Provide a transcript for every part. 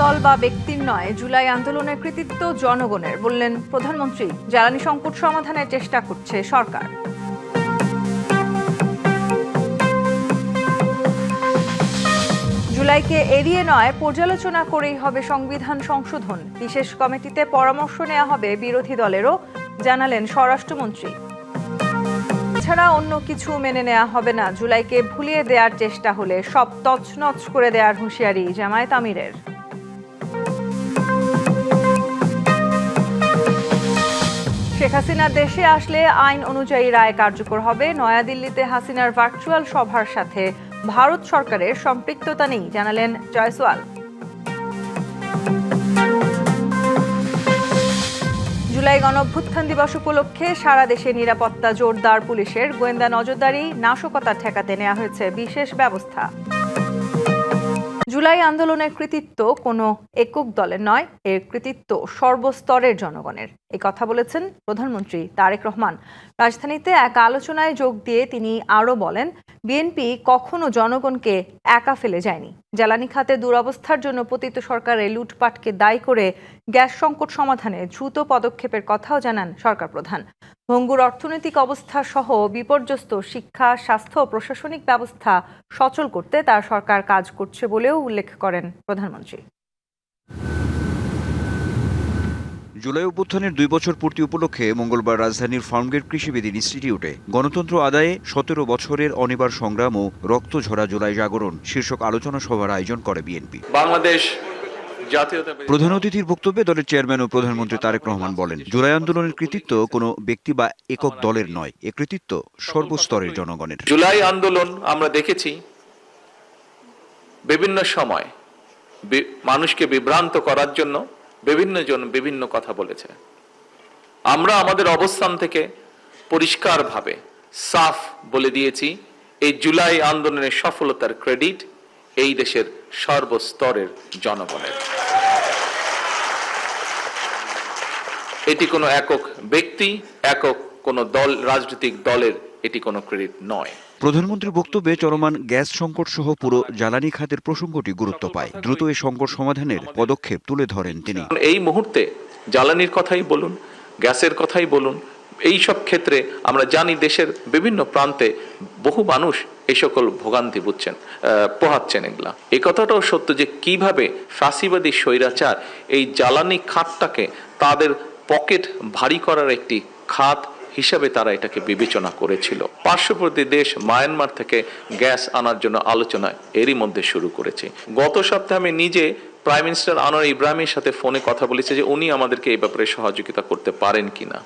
দল বা ব্যক্তির নয়, জুলাই আন্দোলনের কৃতিত্ব জনগণের, বললেন প্রধানমন্ত্রী। জ্বালানি সংকট সমাধানের চেষ্টা করছে সরকার। জুলাইকে এড়িয়ে নয়, পর্যালোচনা করেই হবে সংবিধান সংশোধন। বিশেষ কমিটিতে পরামর্শ নেওয়া হবে বিরোধী দলেরও, জানালেন স্বরাষ্ট্রমন্ত্রী। ছাড়া অন্য কিছু মেনে নেওয়া হবে না। জুলাইকে ভুলিয়ে দেওয়ার চেষ্টা হলে সব তছনছ করে দেওয়ার হুঁশিয়ারি জামায়াত আমিরের। শেখ হাসিনা দেশে আসলে আইন অনুযায়ী রায় কার্যকর হবে। নয়াদিল্লিতে হাসিনার ভার্চুয়াল সভার সাথে ভারত সরকারের সম্পৃক্ততা নেই, জানালেন জয়সওয়াল। জুলাই গণঅভ্যুত্থান দিবস উপলক্ষে সারা দেশে নিরাপত্তা জোরদার। পুলিশের গোয়েন্দা নজরদারি, নাশকতা ঠেকাতে নেওয়া হয়েছে বিশেষ ব্যবস্থা। জুলাই আন্দোলনের কৃতিত্ব কোনো একক দলের নয়, এর কৃতিত্ব সর্বস্তরের জনগণের। এই কথা বলেছেন প্রধানমন্ত্রী তারেক রহমান। রাজধানীতে এক আলোচনায় যোগ দিয়ে তিনি আরও বলেন, বিএনপি কখনো জনগণকে একা ফেলে যায়নি। জ্বালানি খাতে দুরবস্থার জন্য পতিত সরকারের লুটপাটকে দায়ী করে গ্যাস সংকট সমাধানে দ্রুত পদক্ষেপের কথাও জানান সরকার প্রধান। ভঙ্গুর অর্থনৈতিক অবস্থা সহ বিপর্যস্ত শিক্ষা, স্বাস্থ্য ও প্রশাসনিক ব্যবস্থা সচল করতে তার সরকার কাজ করছে বলেও উল্লেখ করেন প্রধানমন্ত্রী। জুলাই অভ্যুত্থানের 2 বছর পূর্তি উপলক্ষে মঙ্গলবার রাজধানীর ফার্মগেট কৃষিবিজ্ঞান ইনস্টিটিউটে গণতন্ত্র আদায়ে 17 বছরের অনিবার সংগ্রাম ও রক্ত ঝরা জুলাই জাগরণ শীর্ষক আলোচনা সভার আয়োজন করে বিএনপি। বাংলাদেশ প্রধান অতিথির বক্তব্যে দলের চেয়ারম্যান ও প্রধানমন্ত্রী তারেক রহমান বলেন, জুলাই আন্দোলনের কৃতিত্ব কোনো ব্যক্তি বা একক দলের নয়, এ কৃতিত্ব সর্বস্তরের জনগণের। জুলাই আন্দোলন আমরা দেখেছি বিভিন্ন সময় মানুষকে বিভ্রান্ত করার জন্য বিভিন্ন জন বিভিন্ন কথা বলেছে। আমরা আমাদের অবস্থান থেকে পরিষ্কারভাবে সাফ বলে দিয়েছি, এই জুলাই আন্দোলনের সফলতার ক্রেডিট এই দেশের সর্বস্তরের জনগণের। এটি কোনো একক ব্যক্তি, একক কোনো দল, রাজনৈতিক দলের এটি কোনো ক্রেডিট নয়। প্রধানমন্ত্রীর বক্তব্যে চলমান গ্যাস সংকট সহ পুরো জ্বালানি খাতের প্রসঙ্গটি গুরুত্ব পায়। দ্রুত এই সংকট সমাধানের পদক্ষেপ তুলে ধরেন তিনি। এই মুহূর্তে জ্বালানির কথাই বলুন, গ্যাসের কথাই বলুন, এই সব ক্ষেত্রে আমরা জানি দেশের বিভিন্ন প্রান্তে বহু মানুষ এই সকল ভোগান্তি পোহাচ্ছেন। এগুলা এই কথাটাও সত্য যে কিভাবে ফাঁসিবাদী স্বৈরাচার এই জ্বালানি খাতটাকে তাদের পকেট ভারী করার একটি খাত হিসাবে তারা এটাকে বিবেচনা করেছিল। পার্শ্ববর্তী দেশ মায়ানমার থেকে গ্যাস আনার জন্য আলোচনা এরই মধ্যে শুরু করেছে। গত সপ্তাহে আমি নিজে প্রাইম মিনিস্টার আনোয়ার ইব্রাহিমের সাথে ফোনে কথা বলেছে যে উনি আমাদেরকে এই ব্যাপারে সহযোগিতা করতে পারেন কিনা,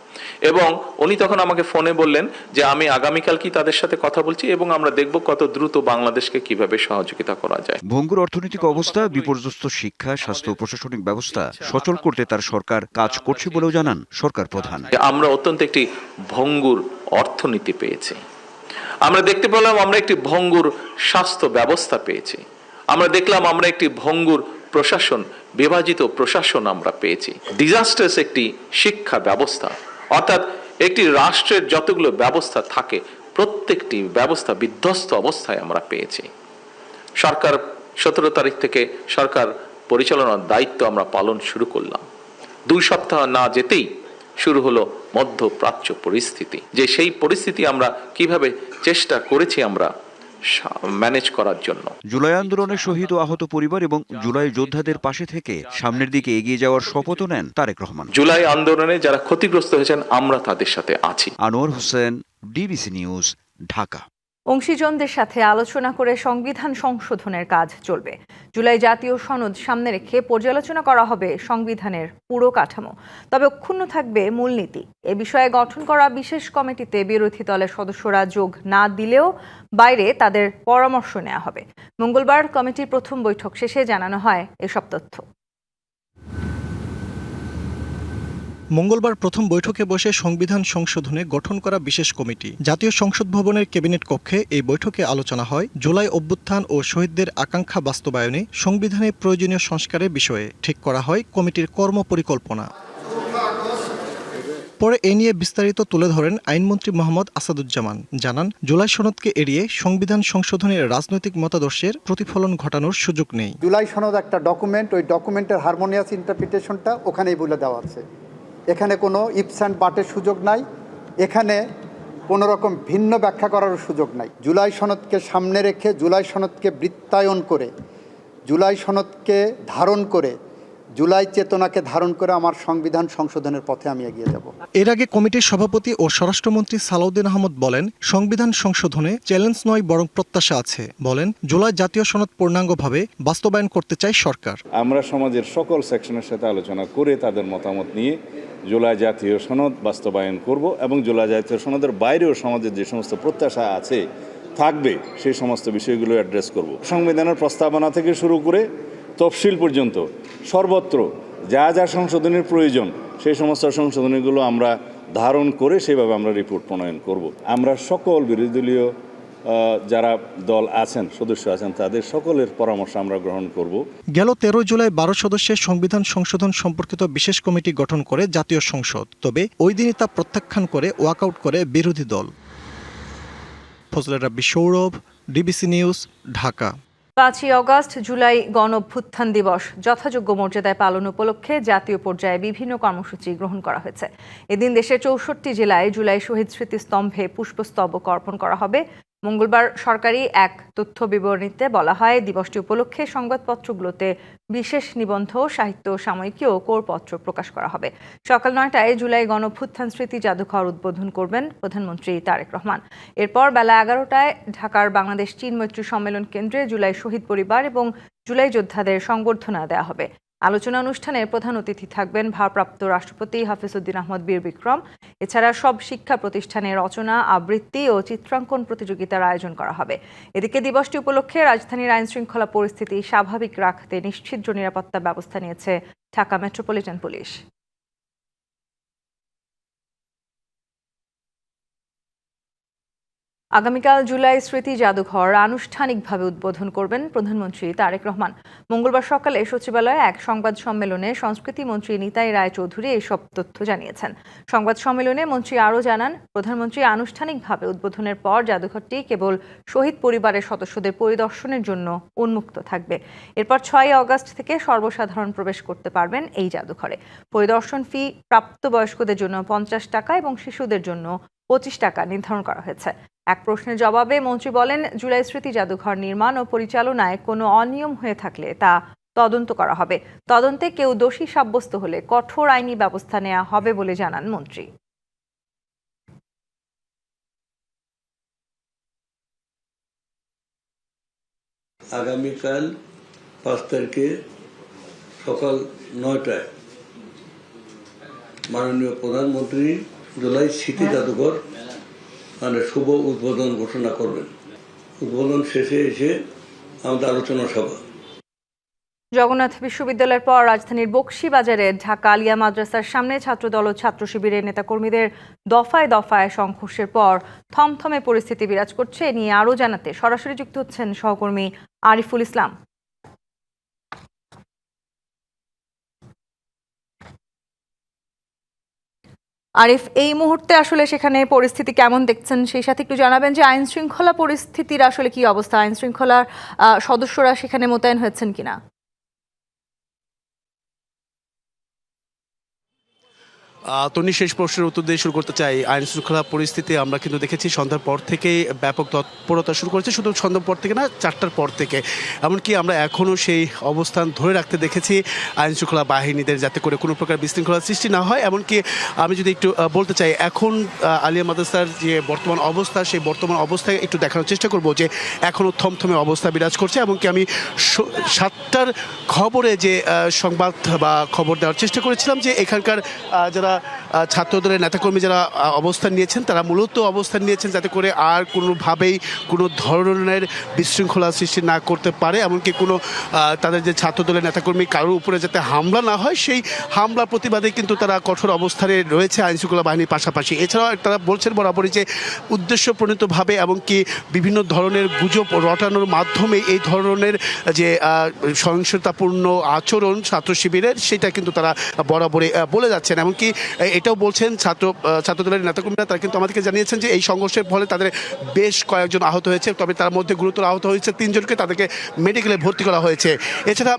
এবং উনি তখন আমাকে ফোনে বললেন যে আমি আগামীকাল কি তাদের সাথে কথা বলছি এবং আমরা দেখব কত দ্রুত বাংলাদেশকে কিভাবে সহযোগিতা করা যায়। ভঙ্গুর অর্থনৈতিক অবস্থা, বিপর্যস্ত শিক্ষা, স্বাস্থ্য ও প্রশাসনিক ব্যবস্থা সচল করতে তার সরকার কাজ করছে বলেও জানান সরকার প্রধান। আমরা অত্যন্ত একটি ভঙ্গুর অর্থনীতি পেয়েছি, আমরা দেখতে পেলাম আমরা একটি ভঙ্গুর স্বাস্থ্য ব্যবস্থা পেয়েছি, আমরা দেখলাম আমরা একটি ভঙ্গুর প্রশাসন, বিভাজিত প্রশাসন আমরা পেয়েছি, ডিজাস্টার্স একটি শিক্ষা ব্যবস্থা। অর্থাৎ একটি রাষ্ট্রের যতগুলো ব্যবস্থা থাকে প্রত্যেকটি ব্যবস্থা বিধ্বস্ত অবস্থায় আমরা পেয়েছি। সরকার 17 তারিখ থেকে সরকার পরিচালনার দায়িত্ব আমরা পালন শুরু করলাম। 2 সপ্তাহ না যেতেই শুরু হলো মধ্যপ্রাচ্য পরিস্থিতি, যে সেই পরিস্থিতি আমরা কিভাবে চেষ্টা করেছি আমরা ম্যানেজ করার জন্য। জুলাই আন্দোলনের শহীদ ও আহত পরিবার এবং জুলাই যোদ্ধাদের পাশে থেকে সামনের দিকে এগিয়ে যাওয়ার শপথও নেন তারেক রহমান। জুলাই আন্দোলনে যারা ক্ষতিগ্রস্ত হয়েছেন আমরা তাদের সাথে আছি। Anwar Hossain, DBC news, Dhaka. অংশীজনদের সাথে আলোচনা করে সংবিধান সংশোধনের কাজ চলবে। জুলাই জাতীয় সনদ সামনে রেখে পর্যালোচনা করা হবে সংবিধানের পুরো কাঠামো, তবে অক্ষুণ্ণ থাকবে মূলনীতি। এ বিষয়ে গঠন করা বিশেষ কমিটিতে বিরোধী দলের সদস্যরা যোগ না দিলেও বাইরে তাদের পরামর্শ নেওয়া হবে। মঙ্গলবার কমিটির প্রথম বৈঠক শেষে জানানো হয় এসব তথ্য। মঙ্গলবার প্রথম বৈঠকে বসে সংবিধান সংশোধনে গঠন করা বিশেষ কমিটি। জাতীয় সংসদ ভবনের ক্যাবিনেট কক্ষে এই বৈঠকে আলোচনা হয় জুলাই অভ্যুত্থান ও শহীদদের আকাঙ্ক্ষা বাস্তবায়নে সংবিধানে প্রয়োজনীয় সংস্কারের বিষয়ে। ঠিক করা হয় কমিটির কর্মপরিকল্পনা। পরে এ নিয়ে বিস্তারিত তুলে ধরেন আইনমন্ত্রী মোহাম্মদ আসাদুজ্জামান। জানান, জুলাই সনদকে এড়িয়ে সংবিধান সংশোধনের রাজনৈতিক মতাদর্শের প্রতিফলন ঘটানোর সুযোগ নেই। জুলাই সনদ একটা ডকুমেন্ট, ওই ডকুমেন্টের হারমোনিয়াস ইন্টারপ্রিটেশনটা ওখানেই বলে দেওয়া আছে। এখানে কোনো ইপস অ্যান্ড বাটের সুযোগ নাই, এখানে কোনো রকম ভিন্ন ব্যাখ্যা করার সুযোগ নাই। জুলাই সনদকে সামনে রেখে, জুলাই সনদকে বৃত্তায়ন করে, জুলাই সনদকে ধারণ করে, জুলাই চেতনাকে ধারণ করে আমার সংবিধান সংশোধনের পথে আমি এগিয়ে যাব। এর আগে কমিটির সভাপতি ও স্বরাষ্ট্রমন্ত্রী সালাউদ্দিন আহমদ বলেন, সংবিধান সংশোধনে চ্যালেঞ্জ নয় বরং প্রত্যাশা আছে। বলেন, জুলাই জাতীয় সনদ পূর্ণাঙ্গভাবে বাস্তবায়ন করতে চায় সরকার। আমরা সমাজের সকল সেকশনের সাথে আলোচনা করে তাদের মতামত নিয়ে জুলাই জাতীয় সনদ বাস্তবায়ন করব এবং জুলাই জাতীয় সনদের বাইরেও সমাজের যে সমস্ত প্রত্যাশা আছে থাকবে সেই সমস্ত বিষয়গুলো অ্যাড্রেস করব। সংবিধানের প্রস্তাবনা থেকে শুরু করে তফসিল পর্যন্ত সর্বত্র যা যা সংশোধনের প্রয়োজন সেই সমস্ত সংশোধনীগুলো আমরা ধারণ করে সেভাবে আমরা রিপোর্ট প্রণয়ন করব। আমরা সকল বিরোধী দলীয় যারা দল আছেন, সদস্য আছেন, তাদের সকলের পরামর্শ আমরা গ্রহণ করব। গেল 13 জুলাই 12 সদস্যের সংবিধান সংশোধন সম্পর্কিত বিশেষ কমিটি গঠন করে জাতীয় সংসদ। তবে ওই দিনই তা প্রত্যাখ্যান করে ওয়াকআউট করে বিরোধী দল। Fazle Rabbi Sourav, DBC news, Dhaka. 5ই অগস্ট জুলাই গণঅভ্যুত্থান দিবস যথাযোগ্য মর্যাদায় পালন উপলক্ষে জাতীয় পর্যায়ে বিভিন্ন কর্মসূচি গ্রহণ করা হয়েছে। এদিন দেশের 64 জেলায় জুলাই শহীদ স্মৃতিস্তম্ভে পুষ্পস্তবক অর্পণ করা হবে। মঙ্গলবার সরকারি এক তথ্য বিবরণীতে বলা হয়, দিবসটি উপলক্ষে সংবাদপত্রগুলোতে বিশেষ নিবন্ধ, সাহিত্য সাময়িকী ও কোরপত্র প্রকাশ করা হবে। সকাল 9টায় জুলাই গণঅভ্যুত্থান স্মৃতি জাদুঘর উদ্বোধন করবেন প্রধানমন্ত্রী তারেক রহমান। এরপর বেলা 11টায় ঢাকার বাংলাদেশ চীন মৈত্রী সম্মেলন কেন্দ্রে জুলাই শহীদ পরিবার এবং জুলাই যোদ্ধাদের সংবর্ধনা দেওয়া হবে। আলোচনা অনুষ্ঠানে প্রধান অতিথি থাকবেন ভারপ্রাপ্ত রাষ্ট্রপতি হাফিজউদ্দিন আহমদ বীর বিক্রম। এছাড়া সব শিক্ষা প্রতিষ্ঠানে রচনা, আবৃত্তি ও চিত্রাঙ্কন প্রতিযোগিতার আয়োজন করা হবে। এদিকে দিবসটি উপলক্ষে রাজধানীর আইনশৃঙ্খলা পরিস্থিতি স্বাভাবিক রাখতে নিশ্চিদ্র নিরাপত্তা ব্যবস্থা নিয়েছে ঢাকা মেট্রোপলিটন পুলিশ। আগামীকাল জুলাই স্মৃতি জাদুঘর আনুষ্ঠানিকভাবে উদ্বোধন করবেন প্রধানমন্ত্রী তারেক রহমান। মঙ্গলবার সকালে সচিবালয়ে এক সংবাদ সম্মেলনে সংস্কৃতি মন্ত্রী নিতাই রায়চৌধুরী এসব তথ্য জানিয়েছেন। সংবাদ সম্মেলনে মন্ত্রী আরও জানান, প্রধানমন্ত্রী আনুষ্ঠানিকভাবে উদ্বোধনের পর জাদুঘরটি কেবল শহীদ পরিবারের সদস্যদের পরিদর্শনের জন্য উন্মুক্ত থাকবে। এরপর 6 অগস্ট থেকে সর্বসাধারণ প্রবেশ করতে পারবেন এই জাদুঘরে। পরিদর্শন ফি প্রাপ্তবয়স্কদের জন্য 50 টাকা এবং শিশুদের জন্য 25 টাকা নির্ধারণ করা হয়েছে। এক প্রশ্নের জবাবে মন্ত্রী বলেন, জুলাই স্মৃতি জাদুঘর নির্মাণ ও পরিচালনায় কোনো অনিয়ম হয়ে থাকলে তা তদন্ত করা হবে। তদন্তে কেউ দোষী সাব্যস্ত হলে কঠোর আইনি ব্যবস্থা নেওয়া হবে বলে জানান মন্ত্রী। আগামীকাল 5 তারিখে সকাল 9টায় মাননীয় প্রধানমন্ত্রী জুলাই স্মৃতি জাদুঘর শুভ উদ্বোধন ঘোষণা করবেন। উদ্বোধন শেষে এসে আমাদের আলোচনা সভা। জগন্নাথ বিশ্ববিদ্যালয়ের পর রাজধানীর বকশীবাজারে ঢাকা আলিয়া মাদ্রাসার সামনে ছাত্রদল ও ছাত্র শিবিরের নেতাকর্মীদের দফায় দফায় সংঘর্ষের পর থমথমে পরিস্থিতি বিরাজ করছে। এ নিয়ে আরও জানাতে সরাসরি যুক্ত হচ্ছেন সহকর্মী আরিফুল ইসলাম। আরিফ, এই মুহূর্তে আসলে সেখানে পরিস্থিতি কেমন দেখছেন, সেই সাথে একটু জানাবেন যে আইন শৃঙ্খলা পরিস্থিতির আসলে কি অবস্থা, আইন শৃঙ্খলার সদস্যরা সেখানে মোতায়েন হয়েছেন কিনা? তনি শেষ প্রশ্নের উত্তর দিয়ে শুরু করতে চাই। আইন শৃঙ্খলা পরিস্থিতি আমরা কিন্তু দেখেছি সন্ধ্যার পর থেকেই ব্যাপক তৎপরতা শুরু করেছে, শুধু সন্ধ্যার পর থেকে না, 4টার পর থেকে। এমনকি আমরা এখনও সেই অবস্থান ধরে রাখতে দেখেছি আইন শৃঙ্খলা বাহিনীদের, যাতে করে কোনো প্রকার বিশৃঙ্খলার সৃষ্টি না হয়। এমনকি আমি যদি একটু বলতে চাই, এখন আলিয়া মাদ্রাসার যে বর্তমান অবস্থা, সেই বর্তমান অবস্থায় একটু দেখানোর চেষ্টা করব যে এখনও থমথমে অবস্থা বিরাজ করছে। এমনকি আমি 7টার খবরে যে সংবাদ বা খবর দেওয়ার চেষ্টা করেছিলাম যে এখানকার যারা ছাত্রদলের নেতাকর্মী যারা অবস্থান নিয়েছেন, তারা মূলত অবস্থান নিয়েছেন যাতে করে আর কোনোভাবেই কোনো ধরনের বিশৃঙ্খলা সৃষ্টি না করতে পারে, এমনকি কোনো তাদের যে ছাত্রদলের নেতাকর্মী কারোর উপরে যাতে হামলা না হয়, সেই হামলা প্রতিবাদে কিন্তু তারা কঠোর অবস্থানে রয়েছে আইনশৃঙ্খলা বাহিনীর পাশাপাশি। এছাড়াও তারা বলছেন বরাবরই যে উদ্দেশ্যপ্রণীতভাবে এমনকি বিভিন্ন ধরনের গুজব রটানোর মাধ্যমে এই ধরনের যে সহিংসতাপূর্ণ আচরণ ছাত্র শিবিরের, সেটা কিন্তু তারা বরাবরই বলে যাচ্ছেন। এমনকি এটাও বলছেন ছাত্রদলের নেতাকর্মীরা। তারা কিন্তু আমাদেরকে জানিয়েছেন যে এই সংঘর্ষের ফলে তাদের বেশ কয়েকজন আহত হয়েছে, তবে তার মধ্যে গুরুতর আহত হয়েছে 3 জনকে, তাদেরকে মেডিকেলে ভর্তি করা হয়েছে। এছাড়া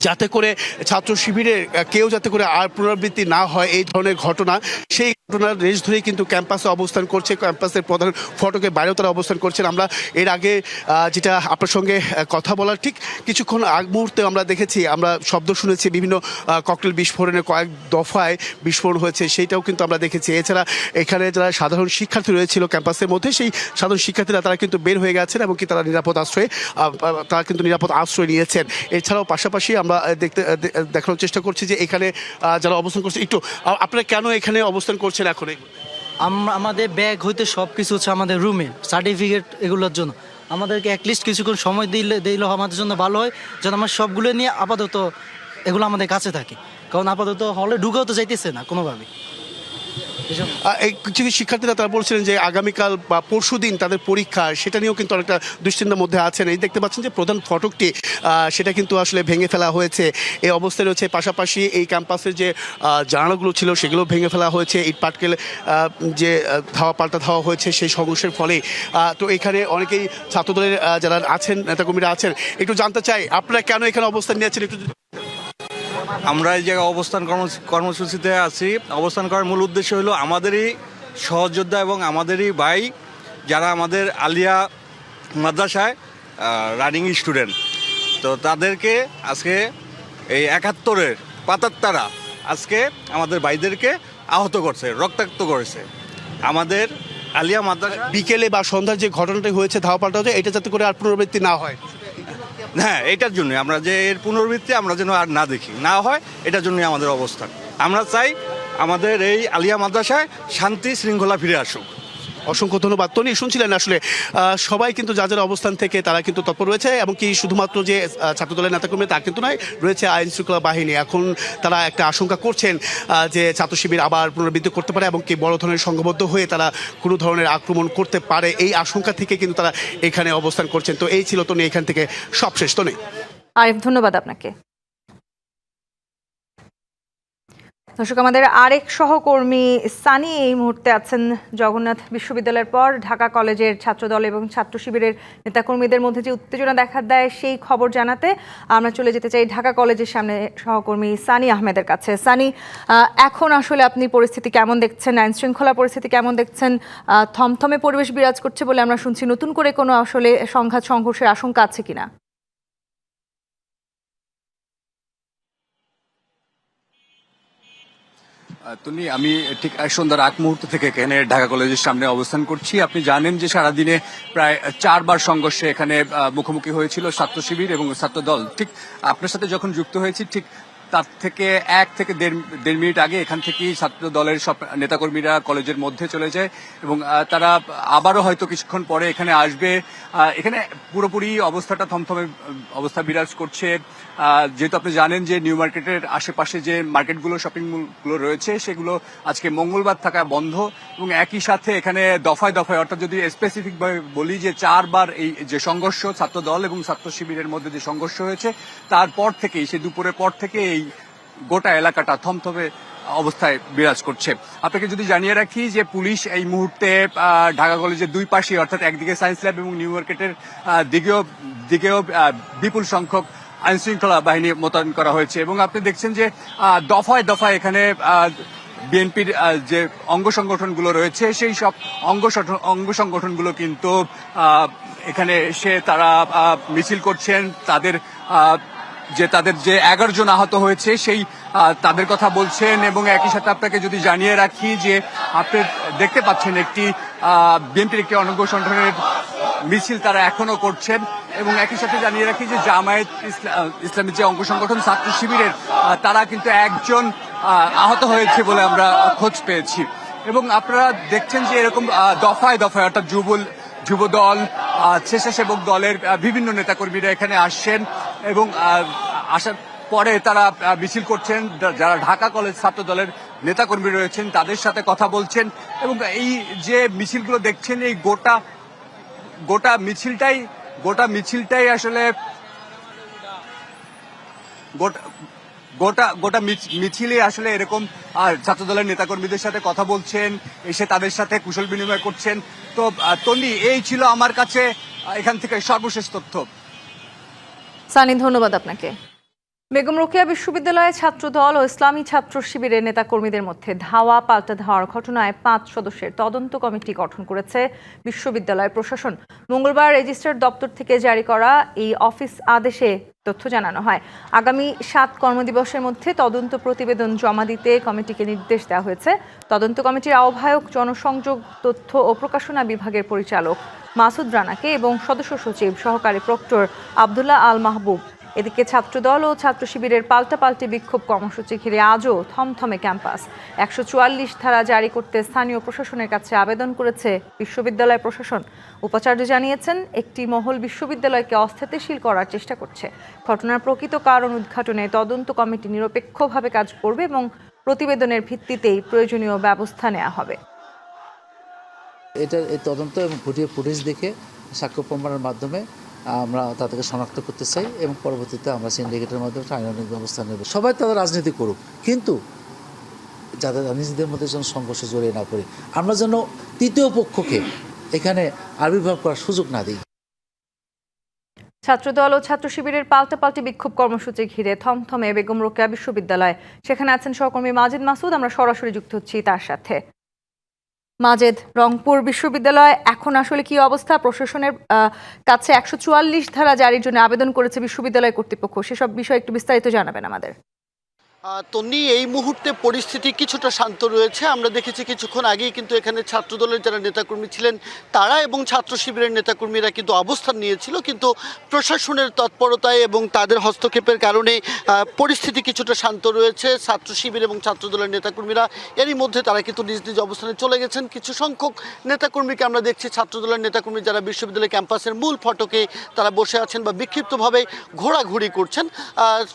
যাতে করে ছাত্র শিবিরের কেউ যাতে করে আর পুনরাবৃত্তি না হয় এই ধরনের ঘটনা, সেই ঘটনার রেশ ধরেই কিন্তু ক্যাম্পাসে অবস্থান করছে, ক্যাম্পাসের প্রধান ফটকের বাইরেও তারা অবস্থান করছেন। আমরা এর আগে যেটা আপনার সঙ্গে কথা বলার ঠিক কিছুক্ষণ আগ মুহূর্তে আমরা দেখেছি, আমরা শব্দ শুনেছি, বিভিন্ন ককটেল বিস্ফোরণে কয়েক দফায় বিস্ফোরণ হয়েছে, সেইটাও কিন্তু আমরা দেখেছি। এছাড়া এখানে যারা সাধারণ শিক্ষার্থী রয়েছিল ক্যাম্পাসের মধ্যে, সেই সাধারণ শিক্ষার্থীরা তারা কিন্তু বের হয়ে গেছেন এবং কি তারা নিরাপদ আশ্রয় নিয়েছেন। এছাড়াও পাশাপাশি আমরা দেখানোর চেষ্টা করছি যে এখানে যারা অবস্থান করছে, একটু আপনারা কেন এখানে অবস্থান করছেন এখন? আমাদের ব্যাগ হইতে সব কিছু হচ্ছে আমাদের রুমে, সার্টিফিকেট এগুলোর জন্য আমাদেরকে অ্যাটলিস্ট কিছুক্ষণ সময় দিলেও আমাদের জন্য ভালো হয়, যেন আমার সবগুলো নিয়ে আপাতত এগুলো আমাদের কাছে থাকে, কারণ আপাতত হলে ঢুকেও তো যাইতেছে না কোনোভাবে। কিছু শিক্ষার্থীরা তারা বলছিলেন যে আগামীকাল বা পরশু দিন তাদের পরীক্ষা, সেটা নিয়েও কিন্তু অনেকটা দুশ্চিন্তার মধ্যে আছেন। এই দেখতে পাচ্ছেন যে প্রধান ফটকটি সেটা কিন্তু আসলে ভেঙে ফেলা হয়েছে, এই অবস্থায় রয়েছে। পাশাপাশি এই ক্যাম্পাসের যে জানালাগুলো ছিল সেগুলো ভেঙে ফেলা হয়েছে, ইট পাটকেল যে পাল্টা ধাওয়া হয়েছে সেই সংঘর্ষের ফলে। তো এখানে অনেকেই ছাত্রদলের যারা আছেন, নেতাকর্মীরা আছেন, একটু জানতে চাই আপনারা কেন এখানে অবস্থান নিয়েছেন একটু। আমরা এই জায়গায় অবস্থান কর্মসূচিতে আছি। অবস্থান করার মূল উদ্দেশ্য হলো আমাদেরই সহযোদ্ধা এবং আমাদেরই ভাই যারা আমাদের আলিয়া মাদ্রাসায় রানিং স্টুডেন্ট, তো তাদেরকে আজকে এই 71-এর পাতাত্তারা আজকে আমাদের ভাইদেরকে আহত করছে, রক্তাক্ত করেছে। আমাদের আলিয়া মাদ্রাসা বিকেলে বা সন্ধ্যার যে ঘটনাটি হয়েছে ধাওয়া পাল্টা হয়েছে, এটা যাতে করে আর পুনরাবৃত্তি না হয়, হ্যাঁ এটার জন্য আমরা যে এর পুনরাবৃত্তি আমরা যেন আর না দেখি, না হয়, এটার জন্যই আমাদের অবস্থান। আমরা চাই আমাদের এই আলিয়া মাদ্রাসায় শান্তি শৃঙ্খলা ফিরে আসুক। অসংখ্য ধন্যবাদ। তনি, শুনছিলেন আসলে সবাই কিন্তু যার অবস্থান থেকে তারা কিন্তু তৎপর রয়েছে, এবং কি শুধুমাত্র যে ছাত্রদলের নেতাকর্মী তা কিন্তু নয়, রয়েছে আইন শৃঙ্খলা বাহিনী। এখন তারা একটা আশঙ্কা করছেন যে ছাত্র শিবির আবার পুনরাবৃত্তি করতে পারে এবং কি বড় ধরনের সংঘবদ্ধ হয়ে তারা কোনো ধরনের আক্রমণ করতে পারে, এই আশঙ্কা থেকে কিন্তু তারা এখানে অবস্থান করছেন। তো এই ছিল তনি এখান থেকে সবশেষ। তনি, আরিফ, ধন্যবাদ আপনাকে। দর্শক, আমাদের আরেক সহকর্মী সানি এই মুহূর্তে আছেন জগন্নাথ বিশ্ববিদ্যালয়ের পর ঢাকা কলেজের ছাত্রদল এবং ছাত্র শিবিরের নেতাকর্মীদের মধ্যে যে উত্তেজনা দেখা দেয় সেই খবর জানাতে আমরা চলে যেতে চাই ঢাকা কলেজের সামনে সহকর্মী সানি আহমেদের কাছে। সানি, এখন আসলে আপনি পরিস্থিতি কেমন দেখছেন, আইন শৃঙ্খলা পরিস্থিতি কেমন দেখছেন? থমথমে পরিবেশ বিরাজ করছে বলে আমরা শুনছি, নতুন করে কোনো আসলে সংঘাত সংঘর্ষের আশঙ্কা আছে কিনা? তুমি আমি ঠিক সন্ধ্যার আগ মুহূর্ত থেকে এখানে ঢাকা কলেজের সামনে অবস্থান করছি। আপনি জানেন যে সারাদিনে প্রায় 4 বার সংঘর্ষে এখানে মুখোমুখি হয়েছিল ছাত্র শিবির এবং ছাত্র দল। ঠিক আপনার সাথে যখন যুক্ত হয়েছি ঠিক তার থেকে 1 থেকে দেড় মিনিট আগে এখান থেকেই ছাত্র দলের সব নেতাকর্মীরা কলেজের মধ্যে চলে যায় এবং তারা আবারও হয়তো কিছুক্ষণ পরে এখানে আসবে। এখানে পুরোপুরি অবস্থাটা থমথমে অবস্থা বিরাজ করছে। যেহেতু আপনি জানেন যে নিউ মার্কেটের আশেপাশে যে মার্কেটগুলো, শপিং মলগুলো রয়েছে সেগুলো আজকে মঙ্গলবার থাকা বন্ধ, এবং একই সাথে এখানে দফায় দফায়, অর্থাৎ যদি স্পেসিফিক ভাবে বলি যে 4 বার এই যে সংঘর্ষ ছাত্র দল এবং ছাত্র শিবিরের মধ্যে যে সংঘর্ষ হয়েছে, তারপর থেকেই সে দুপুরের পর থেকে এই গোটা এলাকাটা থমথমে অবস্থায় বিরাজ করছে। আপনাকে যদি জানিয়ে রাখি যে পুলিশ এই মুহূর্তে ঢাকা কলেজের দুই পাশে, অর্থাৎ একদিকে সায়েন্স ল্যাব এবং নিউ মার্কেটের দিকেও বিপুল সংখ্যক আইন শৃঙ্খলা বাহিনী মোতায়েন করা হয়েছে, এবং আপনি দেখছেন যে দফায় দফায় এখানে বিএনপির যে অঙ্গ সংগঠনগুলো রয়েছে সেই সব অঙ্গ সংগঠনগুলো কিন্তু এখানে এসে তারা মিছিল করছেন। তাদের যে 11 জন আহত হয়েছে সেই তাদের কথা বলছেন, এবং একই সাথে আপনাকে যদি জানিয়ে রাখি যে আপনি দেখতে পাচ্ছেন একটি বিএনপির একটি অঙ্গ সংগঠনের মিছিল তারা এখনো করছেন, এবং একই সাথে জানিয়ে রাখি যে জামায়াত ইসলামী যে অঙ্গ সংগঠন ছাত্র শিবিরের তারা কিন্তু 1 জন আহত হয়েছে বলে আমরা খোঁজ পেয়েছি। এবং আপনারা দেখছেন যে এরকম দফায় দফায়, অর্থাৎ যুব দল, স্বেচ্ছাসেবক দলের বিভিন্ন নেতাকর্মীরা এখানে আসছেন, এবং আসার পরে তারা মিছিল করছেন। যারা ঢাকা কলেজ ছাত্র দলের নেতাকর্মী রয়েছেন তাদের সাথে কথা বলছেন, এবং এই যে মিছিলগুলো দেখছেন এই গোটা মিছিলটাই আসলে গোটা মিছিলে আসলে এরকম ছাত্রদলের নেতাকর্মীদের সাথে কথা বলছেন, এসে তাদের সাথে কুশল বিনিময় করছেন। তো তন্নি, এই ছিল আমার কাছে এখান থেকে সর্বশেষ তথ্য। সানি, ধন্যবাদ আপনাকে। বেগম রোকেয়া বিশ্ববিদ্যালয়ে ছাত্রদল ও ইসলামী ছাত্র শিবিরের নেতাকর্মীদের মধ্যে ধাওয়া পাল্টা ধাওয়ার ঘটনায় 5 সদস্যের তদন্ত কমিটি গঠন করেছে বিশ্ববিদ্যালয় প্রশাসন। মঙ্গলবার রেজিস্ট্রার দপ্তর থেকে জারি করা এই অফিস আদেশে তথ্য জানানো হয়। আগামী 7 কর্মদিবসের মধ্যে তদন্ত প্রতিবেদন জমা দিতে কমিটিকে নির্দেশ দেওয়া হয়েছে। তদন্ত কমিটির আহ্বায়ক জনসংযোগ, তথ্য ও প্রকাশনা বিভাগের পরিচালক মাসুদ রানাকে এবং সদস্য সচিব সহকারী প্রক্টর আব্দুল্লাহ আল মাহবুব। এদিকে ছাত্রদল ও ছাত্র শিবিরের পাল্টাপাল্টি বিক্ষোভ কর্মসূচি ঘিরে আজও থমথমে ক্যাম্পাস। 144 ধারা জারি করতে স্থানীয় প্রশাসনের কাছে আবেদন করেছে বিশ্ববিদ্যালয় প্রশাসন। উপাচার্য জানিয়েছেন, একটি মহল বিশ্ববিদ্যালয়কে অস্থিতিশীল করার চেষ্টা করছে। ঘটনার প্রকৃত কারণ উদ্ঘাটনে তদন্ত কমিটি নিরপেক্ষভাবে কাজ করবে এবং প্রতিবেদনের ভিত্তিতেই প্রয়োজনীয় ব্যবস্থা নেওয়া হবে। এই তদন্ত এবং ফুটেজ দেখে সাক্ষ্য প্রমাণের মাধ্যমে আমরা তাদেরকে শনাক্ত করতে চাই এবং পরবর্তীতে আমরা সিন্ডিকেটের মাধ্যমে আইনানুগ ব্যবস্থা নেব। সবাই তাদের রাজনীতি করুক, কিন্তু যাদের নিজেদের মধ্যে যেন সংঘর্ষে জড়িয়ে না পড়ি, আমরা যেন তৃতীয় পক্ষকে এখানে আবির্ভাব করার সুযোগ না দিই। ছাত্রদল ও ছাত্র শিবিরের পাল্টাপাল্টি বিক্ষোভ কর্মসূচি ঘিরে থমথমে বেগম রোকেয়া বিশ্ববিদ্যালয়। সেখানে আছেন সহকর্মী মাজেদ মাসুদ, আমরা সরাসরি যুক্ত হচ্ছি তার সাথে। মাজেদ, রংপুর বিশ্ববিদ্যালয় এখন আসলে কি অবস্থা? প্রশাসনের কাছে 144 ধারা জারির জন্য আবেদন করেছে বিশ্ববিদ্যালয় কর্তৃপক্ষ, সেসব বিষয়ে একটু বিস্তারিত জানাবেন আমাদের। তন্নি, এই মুহূর্তে পরিস্থিতি কিছুটা শান্ত রয়েছে। আমরা দেখেছি কিছুক্ষণ আগেই কিন্তু এখানে ছাত্রদলের যারা নেতাকর্মী ছিলেন তারা এবং ছাত্র শিবিরের নেতাকর্মীরা কিন্তু অবস্থান নিয়েছিল, কিন্তু প্রশাসনের তৎপরতায় এবং তাদের হস্তক্ষেপের কারণে পরিস্থিতি কিছুটা শান্ত রয়েছে। ছাত্র শিবির এবং ছাত্রদলের নেতাকর্মীরা এরই মধ্যে তারা কিন্তু নিজ নিজ অবস্থানে চলে গেছেন। কিছু সংখ্যক নেতাকর্মীকে আমরা দেখছি, ছাত্রদলের নেতাকর্মী যারা বিশ্ববিদ্যালয় ক্যাম্পাসের মূল ফটকে তারা বসে আছেন বা বিক্ষিপ্তভাবে ঘোরাঘুরি করছেন।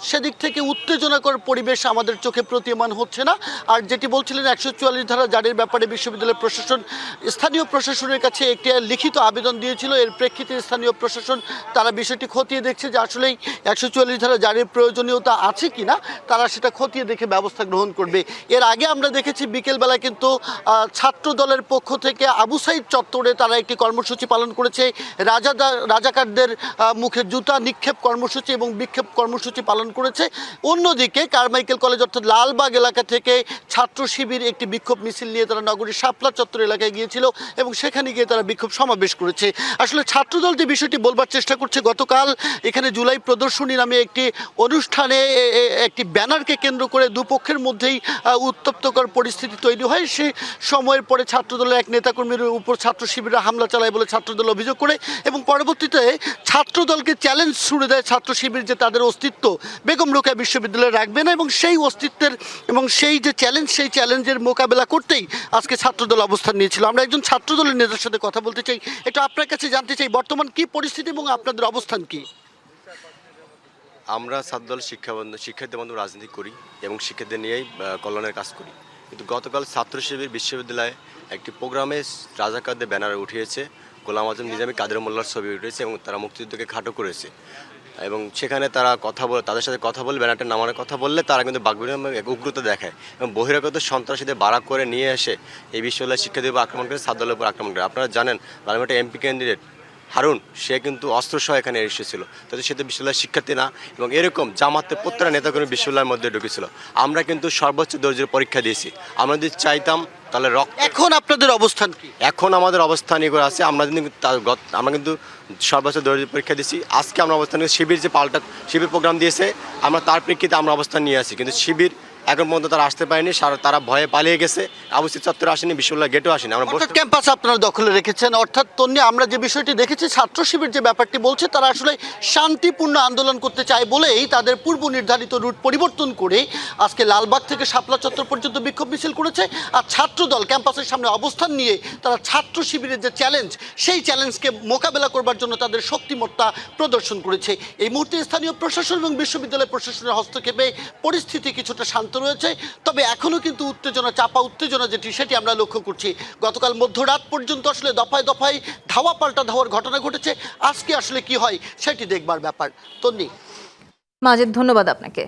সেদিক থেকে উত্তেজনাকর পরিবেশ আমাদের চোখে প্রতীয়মান হচ্ছে না। আর যেটি বলছিলেন 144 ধারা জারির ব্যাপারে বিশ্ববিদ্যালয় প্রশাসন স্থানীয় প্রশাসনের কাছে একটি লিখিত আবেদন দিয়েছিল। এর প্রেক্ষিতে স্থানীয় প্রশাসন তারা বিষয়টি খতিয়ে দেখছে যে আসলেই 144 ধারা জারির প্রয়োজনীয়তা আছে কিনা, তারা সেটা খতিয়ে দেখে ব্যবস্থা গ্রহণ করবে। এর আগে আমরা দেখেছি বিকেলবেলা কিন্তু ছাত্র দলের পক্ষ থেকে আবু সাইদ চত্বরে তারা একটি কর্মসূচি পালন করেছে। রাজাকারদের মুখে জুতা নিক্ষেপ কর্মসূচি এবং বিক্ষেপ কর্মসূচি পালন করেছে। অন্যদিকে কারমাইকেল কলেজ অর্থাৎ লালবাগ এলাকা থেকে ছাত্র শিবির একটি বিক্ষোভ মিছিল নিয়ে তারা নগরীর শাপলা চত্বর এলাকায় গিয়েছিল এবং সেখানে গিয়ে তারা বিক্ষোভ সমাবেশ করেছে। আসলে ছাত্রদল যে বিষয়টি বলবার চেষ্টা করছে, গতকাল এখানে জুলাই প্রদর্শনী নামে একটি অনুষ্ঠানে একটি ব্যানারকে কেন্দ্র করে দুপক্ষের মধ্যেই উত্তপ্তকর পরিস্থিতি তৈরি হয়। সে সময়ের পরে ছাত্রদলের এক নেতাকর্মীর উপর ছাত্র শিবিররা হামলা চালায় বলে ছাত্রদল অভিযোগ করে এবং পরবর্তীতে ছাত্রদলকে চ্যালেঞ্জ ছুড়ে দেয় ছাত্র শিবির যে তাদের অস্তিত্ব বেগম রোকেয়া বিশ্ববিদ্যালয়ে রাখবে না, এবং সেই অস্তিত্বের এবং সেই যে চ্যালেঞ্জ, সেই চ্যালেঞ্জের মোকাবেলা করতেই আজকে ছাত্রদল অবস্থান নিয়েছিল। আমরা একজন ছাত্রদলের নেতার সাথে কথা বলতে চাই, একটু আপনার কাছে জানতে চাই বর্তমান কি পরিস্থিতি এবং আপনাদের অবস্থান কি? আমরা ছাত্রদল শিক্ষার্থী বন্ধু রাজনীতি করি এবং শিক্ষার্থীদের নিয়েই কল্যাণের কাজ করি, কিন্তু গতকাল ছাত্র শিবির বিশ্ববিদ্যালয়ে একটি প্রোগ্রামে রাজাকারদের ব্যানারে উঠিয়েছে, গোলাম আজম নিজামী, কাদের মোল্লার ছবি উঠেছে এবং তারা মুক্তিযুদ্ধকে খাটো করেছে এবং সেখানে তারা কথা বলে, তাদের সাথে কথা বলে ব্যানারটা নামানোর কথা বললে তারা কিন্তু বাকবিরমে উগ্রতা দেখায় এবং বহিরাগত সন্ত্রাসীদের বাড়া করে নিয়ে এসে এই বিশ্ববিদ্যালয়ের শিক্ষার্থীদের উপর আক্রমণ করে, ছাত্রদলের উপর আক্রমণ করে। আপনারা জানেন লালমাটিয়া এমপি ক্যান্ডিডেট হারুন, সে কিন্তু অস্ত্রসহ এখানে এসেছিল, তাদের সাথে বিশ্ববিদ্যালয়ের শিক্ষার্থী না, এবং এরকম জামাতের প্রত্যেকটা নেতাকর্মী বিশ্ববিদ্যালয়ের মধ্যে ঢুকেছিল। আমরা কিন্তু সর্বোচ্চ ধৈর্যের পরীক্ষা দিয়েছি। আমরা যদি চাইতাম তাহলে এখন আপনাদের অবস্থান কি? এখন আমাদের অবস্থান এগুলো আছে, আমরা কিন্তু সর্বোচ্চ ধৈর্য পরীক্ষা দিয়েছি। আজকে আমরা অবস্থান শিবির যে শিবির প্রোগ্রাম দিয়েছে, আমরা তার প্রেক্ষিতে আমরা অবস্থান নিয়ে আসি, কিন্তু শিবির এখন পর্যন্ত তারা আসতে পারেনি, তারা ভয়ে পালিয়ে গেছে। আবু সাইদ চত্বরে আসেনি, বিশ্ববিদ্যালয় গেটেও আসেনি। আমরা ক্যাম্পাস আপনারা দখলে রেখেছেন, অর্থাৎ তন্নি আমরা যে বিষয়টি দেখেছি ছাত্র শিবির যে ব্যাপারটি বলছে, তারা আসলে শান্তিপূর্ণ আন্দোলন করতে চায় বলেই তাদের পূর্ব নির্ধারিত রুট পরিবর্তন করে আজকে লালবাগ থেকে শাপলা চত্বর পর্যন্ত বিক্ষোভ মিছিল করেছে। আর ছাত্রদল ক্যাম্পাসের সামনে অবস্থান নিয়ে তারা ছাত্র শিবিরের যে চ্যালেঞ্জ, সেই চ্যালেঞ্জকে মোকাবেলা করবার জন্য তাদের শক্তিমত্তা প্রদর্শন করেছে। এই মুহূর্তে স্থানীয় প্রশাসন এবং বিশ্ববিদ্যালয় প্রশাসনের হস্তক্ষেপে পরিস্থিতি কিছুটা শান্ত রয়েছে, তবে এখনও কিন্তু উত্তেজনা, চাপা উত্তেজনা যেটি, সেটি আমরা লক্ষ্য করছি। গতকাল মধ্যরাত পর্যন্ত আসলে দফায় দফায় ধাওয়া পাল্টা ধাওয়ার ঘটনা ঘটেছে। আজকে আসলে কি হয় সেটি দেখবার ব্যাপার। তন্নি, মাজেদ, ধন্যবাদ আপনাকে।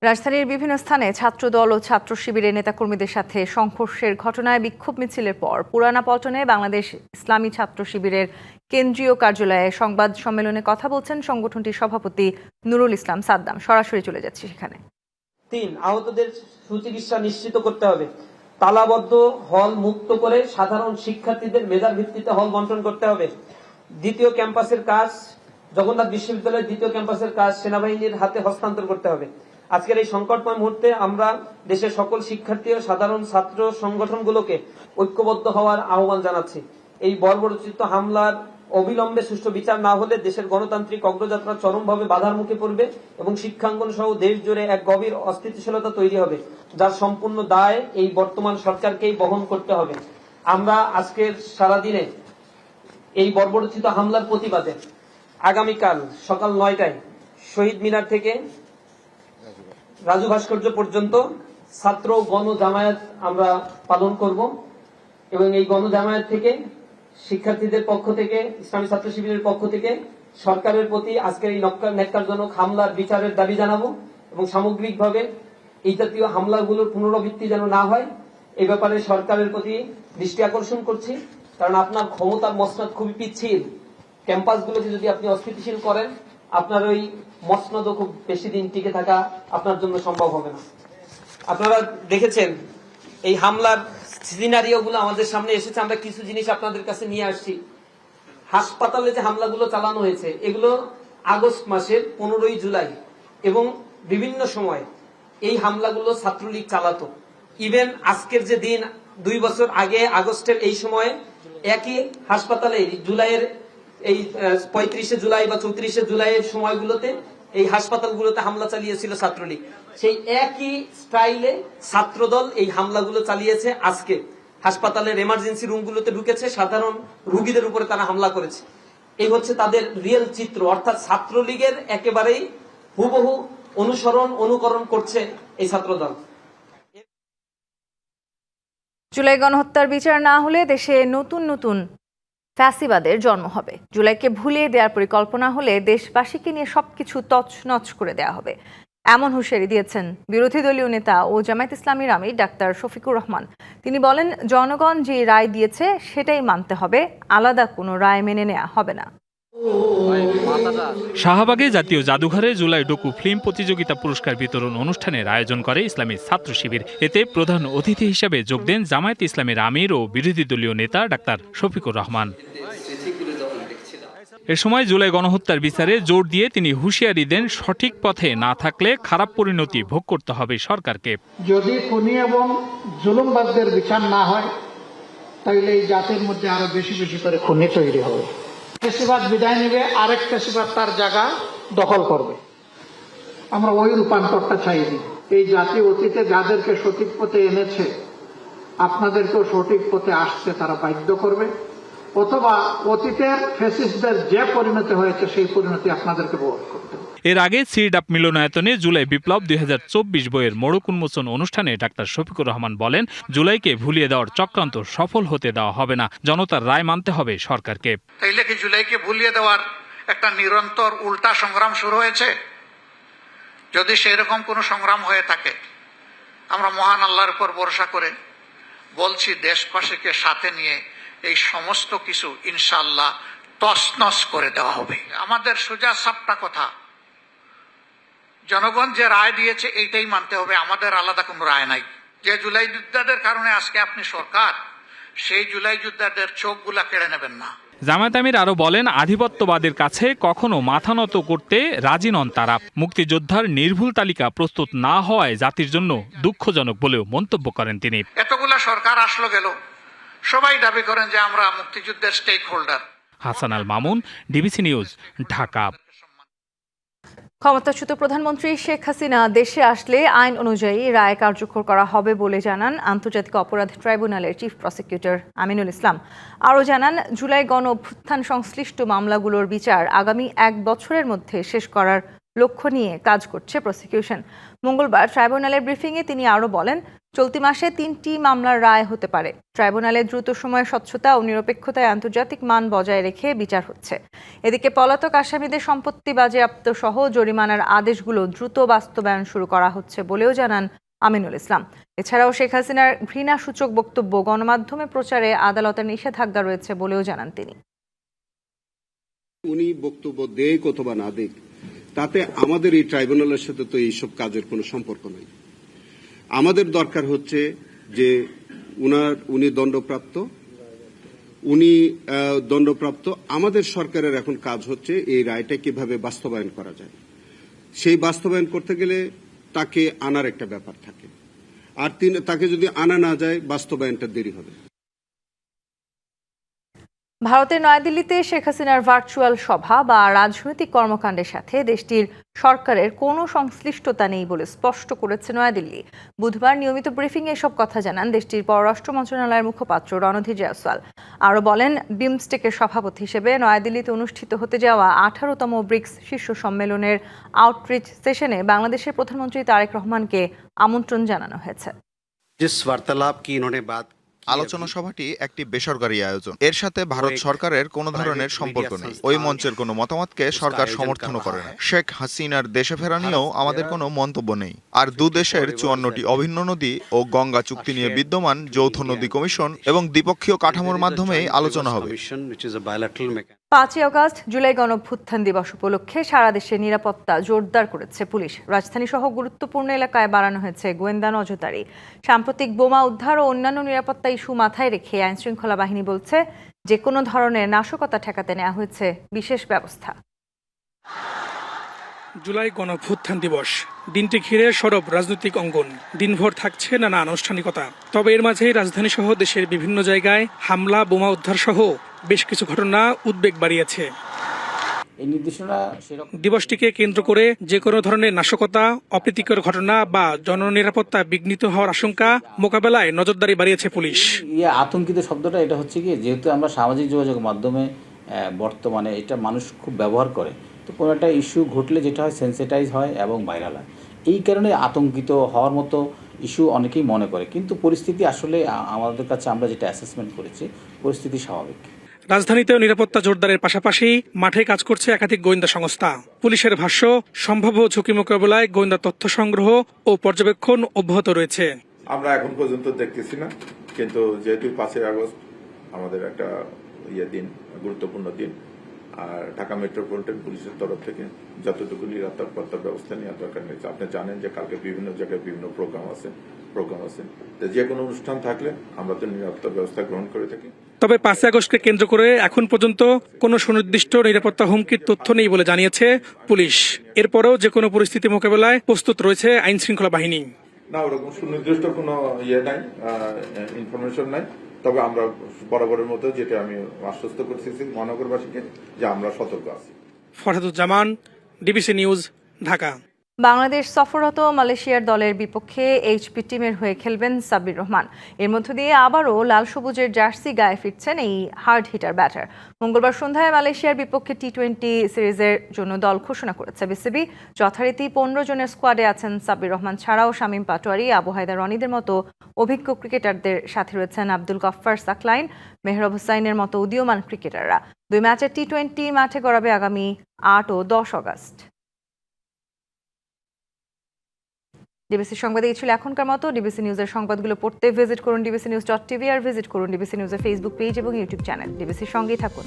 রাজধানীর বিভিন্ন স্থানে ছাত্রদল ও ছাত্র শিবিরের নেতাকর্মীদের সাথে সংঘর্ষের ঘটনায় বিক্ষোভ মিছিলের পর পুরানা পল্টনে বাংলাদেশ ইসলামী ছাত্র শিবিরের কেন্দ্রীয় কার্যালয়ে সংবাদ সম্মেলনে কথা বলছেন সংগঠনটির সভাপতি নুরুল ইসলাম সাদ্দাম। সরাসরি চলে যাচ্ছি সেখানে। ৩, আহতদের সুচিকিৎসা নিশ্চিত করতে হবে। তালাবদ্ধ হল মুক্ত করে সাধারণ শিক্ষার্থীদের মেধার ভিত্তিতে হল বন্টন করতে হবে। দ্বিতীয় ক্যাম্পাসের কাজ, জগন্নাথ বিশ্ববিদ্যালয়ের দ্বিতীয় ক্যাম্পাসের কাজ সেনাবাহিনীর হাতে হস্তান্তর করতে হবে। আজকের এই সংকটময় মুহূর্তে আমরা দেশের সকল শিক্ষার্থী ও সাধারণ ছাত্র সংগঠনগুলোকে ঐক্যবদ্ধ হওয়ার আহ্বান জানাচ্ছি। এই বর্বরোচিত হামলার অবিলম্বে সুষ্ঠু বিচার না হলে দেশের গণতান্ত্রিক অগ্রযাত্রা চরমভাবে বাধার মুখে পড়বে এবং শিক্ষাঙ্গন সহ দেশ জুড়ে এক গভীর অস্থিতিশীলতা তৈরি হবে, যার সম্পূর্ণ দায় এই বর্তমান সরকারকেই বহন করতে হবে। আমরা আজকের সারাদিনে এই বর্বরোচিত হামলার প্রতিবাদে আগামীকাল সকাল 9টায় শহীদ মিনার থেকে রাজু ভাস্কর্য পর্যন্ত ছাত্র গণ জামায়াত আমরা পালন করব এবং এই গণ জামায়াত থেকে শিক্ষার্থীদের পক্ষ থেকে, ইসলামী ছাত্র শিবিরের পক্ষ থেকে সরকারের প্রতি আজকের এই ন্যক্কারজনক হামলার বিচারের দাবি জানাবো এবং সামগ্রিকভাবে এই জাতীয় হামলাগুলোর পুনরাবৃত্তি যেন না হয় এই ব্যাপারে সরকারের প্রতি দৃষ্টি আকর্ষণ করছি। কারণ আপনার ক্ষমতার মসনদ খুবই পিচ্ছিল, ক্যাম্পাসগুলোকে যদি আপনি অস্থিতিশীল করেন আপনার ওই মসনদও খুব বেশি দিন টিকে থাকা আপনার জন্য সম্ভব হবে না। আপনারা দেখেছেন এই হামলার সিনারিওগুলো আমাদের সামনে এসেছে, আমরা কিছু জিনিস আপনাদের কাছে নিয়ে আসছি। হাসপাতালে যে হামলাগুলো চালানো হয়েছে এগুলো আগস্ট মাসের 15ই জুলাই এবং বিভিন্ন সময় এই হামলাগুলো ছাত্রলীগ চালাতো। ইভেন আজকের যে দিন 2 বছর আগে আগস্টের এই সময়ে একই হাসপাতালে জুলাইয়ের এই 35শে জুলাই বা 34শে জুলাইয়ের সময়গুলোতে এই হাসপাতালগুলোতে হামলা চালিয়েছিল ছাত্রলীগ। সেই একই স্টাইলে ছাত্রদল এই হামলাগুলো চালিয়েছে। আজকে হাসপাতালের এমার্জেন্সি রুমগুলোতে ঢুকেছে, সাধারণ রোগীদের উপরে তারা হামলা করেছে। এই হচ্ছে তাদের রিয়েল চিত্র, অর্থাৎ ছাত্রলীগের একেবারেই হুবহু অনুকরণ করছে এই ছাত্রদল। জুলাই গণহত্যার বিচার না হলে দেশে নতুন নতুন ফ্যাসিবাদের জন্ম হবে। জুলাইকে ভুলিয়ে দেওয়ার পরিকল্পনা হলে দেশবাসীকে নিয়ে সবকিছু তছনছ করে দেওয়া হবে, এমন হুঁশিয়ারি দিয়েছেন বিরোধী দলীয় নেতা ও জামায়াত ইসলামীর আমির ডাক্তার শফিকুর রহমান। তিনি বলেন, জনগণ যে রায় দিয়েছে সেটাই মানতে হবে, আলাদা কোনো রায় মেনে নেওয়া হবে না। শাহবাগে জাতীয় জাদুঘরে জুলাই ডকু ফিল্ম প্রতিযোগিতা পুরস্কার বিতরণ অনুষ্ঠানের আয়োজন করে ইসলামী ছাত্র শিবির। এতে প্রধান অতিথি হিসেবে যোগ দেন জামায়াত ইসলামীর আমির ও বিরোধী দলীয় নেতা ডাক্তার শফিকুর রহমান। এ সময় জুলাই গণহত্যার বিচারে জোর দিয়ে তিনি হুঁশিয়ারি দেন, সঠিক পথে না থাকলে খারাপ পরিণতি ভোগ করতে হবে সরকারকে। যদি খুনি এবং জুলুমবাজদের বিচার না হয় তাহলে এই জাতির মধ্যে আরো বেশি বেশি করে খুনি তৈরি হবে। ফ্যাসিবাদ বিদায় নেবে, আরেক ফ্যাসিবাদ তার জায়গা দখল করবে। আমরা ওই রূপান্তরটা চাইনি। এই জাতি অতীতে যাদেরকে সঠিক পথে এনেছে আপনাদেরকেও সঠিক পথে আসতে তারা বাধ্য করবে, অথবা অতীতের ফ্যাসিস্টদের যে পরিণতি হয়েছে সেই পরিণতি আপনাদেরকে ভোগ করতে হবে। এর আগে সিডাপ মিলনায়তনে জুলাই বিপ্লব 2024 বইয়ের মোড়ক উন্মোচন অনুষ্ঠানে ডাক্তার শফিকুর রহমান বলেন, জুলাইকে ভুলিয়ে দেওয়ার চক্রান্ত সফল হতে দেওয়া হবে না, জনতার রায় মানতে হবে সরকারকে। তাইলে কি জুলাইকে ভুলিয়ে দেওয়ার একটা নিরন্তর উল্টা সংগ্রাম শুরু হয়েছে? যদি সেই রকম কোনো সংগ্রাম হয়ে থাকে, আমরা মহান আল্লাহর উপর ভরসা করে বলছি, দেশবাসীকে সাথে নিয়ে এই সমস্ত কিছু ইনশাআল্লাহ তছনছ করে দেওয়া হবে। আমাদের সোজা সাপটা কথা, জনগণ যে রায় দিয়েছে এইটাই মানতে হবে, আমাদের আলাদা কোনো রায় নাই। যে জুলাই যোদ্ধাদের কারণে আজকে আপনি সরকার, সেই জুলাই যোদ্ধাদের চোখগুলা কেড়ে নেবেন না। জামায়াত আমির আরো বলেন, আধিপত্যবাদের কাছে কখনো মাথা নত করতে রাজি নন তারা। মুক্তিযোদ্ধার নির্ভুল তালিকা প্রস্তুত না হওয়ায় জাতির জন্য দুঃখজনক বলেও মন্তব্য করেন তিনি। এতগুলা সরকার আসলো গেল, সবাই দাবি করেন যে আমরা মুক্তিযুদ্ধের stake holder. Hasan Al Mamun, DBC news, Dhaka. ক্ষমতাচ্যুত প্রধানমন্ত্রী শেখ হাসিনা দেশে আসলে আইন অনুযায়ী রায় কার্যকর করা হবে বলে জানান আন্তর্জাতিক অপরাধ ট্রাইব্যুনালের চিফ প্রসিকিউটর আমিনুল ইসলাম। আরও জানান, জুলাই গণ অভ্যুত্থান সংশ্লিষ্ট মামলাগুলোর বিচার আগামী 1 বছরের মধ্যে শেষ করার লক্ষ্য নিয়ে কাজ করছে প্রসিকিউশন। মঙ্গলবার ট্রাইব্যুনালের ব্রিফিংয়ে তিনি আরও বলেন, চলতি মাসে 3টি মামলার রায় হতে পারে। ট্রাইব্যুনালে দ্রুত সময়ে স্বচ্ছতা ও নিরপেক্ষতায় আন্তর্জাতিক মান বজায় রেখে বিচার হচ্ছে। এদিকে পলাতক আসামিদের সম্পত্তি বাজেয়াপ্ত সহ জরিমানার আদেশগুলো দ্রুত বাস্তবায়ন শুরু করা হচ্ছে বলেও জানান আমিনুল ইসলাম। এছাড়াও শেখ হাসিনার ঘৃণাসূচক বক্তব্য গণমাধ্যমে প্রচারে আদালতের নিষেধাজ্ঞা রয়েছে বলেও জানান তিনি। উনি বক্তব্য দেখ অথবা না দেখ, তাতে আমাদের এই ট্রাইব্যুনালের সাথে তো এইসব কাজের কোনো সম্পর্ক নেই। আমাদের দরকার হচ্ছে যে উনি দণ্ডপ্রাপ্ত। আমাদের সরকারের এখন কাজ হচ্ছে এই রায়টা কিভাবে বাস্তবায়ন করা যায়। সেই বাস্তবায়ন করতে গেলে তাকে আনার একটা ব্যাপার থাকে, আর তাকে যদি আনা না যায় বাস্তবায়নটা দেরি হবে। ভারতের নয়াদিল্লিতে শেখ হাসিনার ভার্চুয়াল সভা বা রাজনৈতিক কর্মকাণ্ডের সাথে দেশটির সরকারের কোনো সংশ্লিষ্টতা নেই বলে স্পষ্ট করেছে নয়াদিল্লি। বুধবার নিয়মিত ব্রিফিংয়ে এসব কথা জানান দেশটির পররাষ্ট্র মন্ত্রণালয়ের মুখপাত্র রণধীর জয়সওয়াল। আরও বলেন, বিমস্টেকের সভাপতি হিসেবে নয়াদিল্লিতে অনুষ্ঠিত হতে যাওয়া 18তম ব্রিক্স শীর্ষ সম্মেলনের আউটরিচ সেশনে বাংলাদেশের প্রধানমন্ত্রী তারেক রহমানকে আমন্ত্রণ জানানো হয়েছে। আলোচনা সভাটি একটি বেসরকারি আয়োজন। এর সাথে ভারত সরকারের কোনো ধরনের সম্পর্ক নেই। ওই মঞ্চের কোনো মতামতকে সরকার সমর্থনও করে না। শেখ হাসিনার দেশে ফেরা নিয়েও আমাদের কোনো মন্তব্য নেই। আর দেশের 54টি অভিন্ন নদী ও গঙ্গা চুক্তি নিয়ে বিদ্যমান যৌথ নদী কমিশন এবং দ্বিপক্ষীয় কাঠামোর মাধ্যমেই আলোচনা হবে। 5ই আগস্ট জুলাই গণঅভ্যুত্থান দিবস উপলক্ষে সারা দেশে নিরাপত্তা জোরদার করেছে পুলিশ। রাজধানী সহ গুরুত্বপূর্ণ এলাকায় বাড়ানো হয়েছে গোয়েন্দা নজরদারি। সাম্প্রতিক বোমা উদ্ধার ও অন্যান্য নিরাপত্তা ইস্যু মাথায় রেখে আইনশৃঙ্খলা বাহিনী বলছে, যে কোনো ধরনের নাশকতা ঠেকাতে নেওয়া হয়েছে বিশেষ ব্যবস্থা। জুলাই গণঅভ্যুত্থান দিবস দিনটি ঘিরে সরব রাজনৈতিক অঙ্গন। দিনভর থাকছে নানা আনুষ্ঠানিকতা। তবে এর মাঝেই রাজধানী সহ দেশের বিভিন্ন জায়গায় হামলা, বোমা উদ্ধার সহ বেশ কিছু ঘটনা উদ্বেগ বাড়িয়েছে। দিবসটিকে কেন্দ্র করে যে কোনো ধরনের নাশকতা, অপ্রীতিকর ঘটনা বা জননিরাপত্তা বিঘ্নিত হওয়ার আশঙ্কা মোকাবেলায় নজরদারি বাড়িয়েছে পুলিশ। আতঙ্কিত শব্দটা এটা হচ্ছে কি, যেহেতু আমরা সামাজিক যোগাযোগ মাধ্যমে বর্তমানে এটা মানুষ খুব ব্যবহার করে, তো কোনো একটা ইস্যু ঘটলে যেটা হয় সেন্সিটাইজ হয় এবং ভাইরাল হয়। এই কারণে আতঙ্কিত হওয়ার মতো ইস্যু অনেকেই মনে করে, কিন্তু পরিস্থিতি আসলে আমাদের কাছে আমরা যেটা অ্যাসেসমেন্ট করেছি, পরিস্থিতি স্বাভাবিক। রাজধানীতেও নিরাপত্তা জোরদারের পাশাপাশি মাঠে কাজ করছে একাধিক গোয়েন্দা সংস্থা। পুলিশের ভাষ্য, সম্ভাব্য ঝুঁকি মোকাবেলায় গোয়েন্দা তথ্য সংগ্রহ ও পর্যবেক্ষণ অব্যাহত রয়েছে। আমরা এখন পর্যন্ত দেখতেছি না, কিন্তু যেহেতু 5ই আগস্ট আমাদের একটা দিন, গুরুত্বপূর্ণ দিন, আর ঢাকা মেট্রোপলিটন পুলিশের তরফ থেকে যতটুকু নিরাপত্তার ব্যবস্থা নেওয়া দরকার নিয়েছে। আপনি জানেন যে কালকে বিভিন্ন জায়গায় বিভিন্ন প্রোগ্রাম আছে। যে কোনো অনুষ্ঠান থাকলে আমরা তো নিরাপত্তা ব্যবস্থা গ্রহণ করে থাকি। তবে 5ই আগস্টকে কেন্দ্র করে এখন পর্যন্ত কোনো সুনির্দিষ্ট নিরাপত্তা হুমকির তথ্য নেই বলে জানিয়েছে পুলিশ। এরপরও যে কোনো পরিস্থিতি মোকাবেলায় প্রস্তুত রয়েছে আইন শৃঙ্খলা বাহিনী। না, ওরকম সুনির্দিষ্ট কোনো নাই, ইনফরমেশন নাই। তবে আমরা বরাবরের মতো যেটা আমি আশ্বস্ত করছি মহানগরবাসীকে, যে আমরা সতর্ক আছি। Farhaduzzaman, DBC news, Dhaka. বাংলাদেশ সফররত মালয়েশিয়ার দলের বিপক্ষে এইচপি টিমের হয়ে খেলবেন সাব্বির রহমান। এর মধ্য দিয়ে আবারও লাল সবুজের জার্সি গায়ে ফিরছেন এই হার্ড হিটার ব্যাটার। মঙ্গলবার সন্ধ্যায় মালয়েশিয়ার বিপক্ষে টি-20 সিরিজের জন্য দল ঘোষণা করেছে বিসিবি। যথারীতি 15 জনের স্কোয়াডে আছেন সাব্বির রহমান ছাড়াও শামীম পাটোয়ারি, আবু হায়দার রনিদের মতো অভিজ্ঞ ক্রিকেটারদের সাথে রয়েছেন আব্দুল গফফার সাকলাইন, মেহরাব হুসাইনের মতো উদীয়মান ক্রিকেটাররা। 2 ম্যাচের টি-20 মাঠে গড়াবে আগামী 8 ও 10 আগস্ট। ডিবিসি সংবাদে এই ছিল এখনকার মতো। ডিবিসি নিউজের সংবাদগুলো পড়তে ভিজিট করুন dbcnews.tv আর ভিজিট করুন ডিবিসি নিউজের ফেসবুক পেজ এবং ইউটিউব চ্যানেল। ডিবিসির সঙ্গেই থাকুন।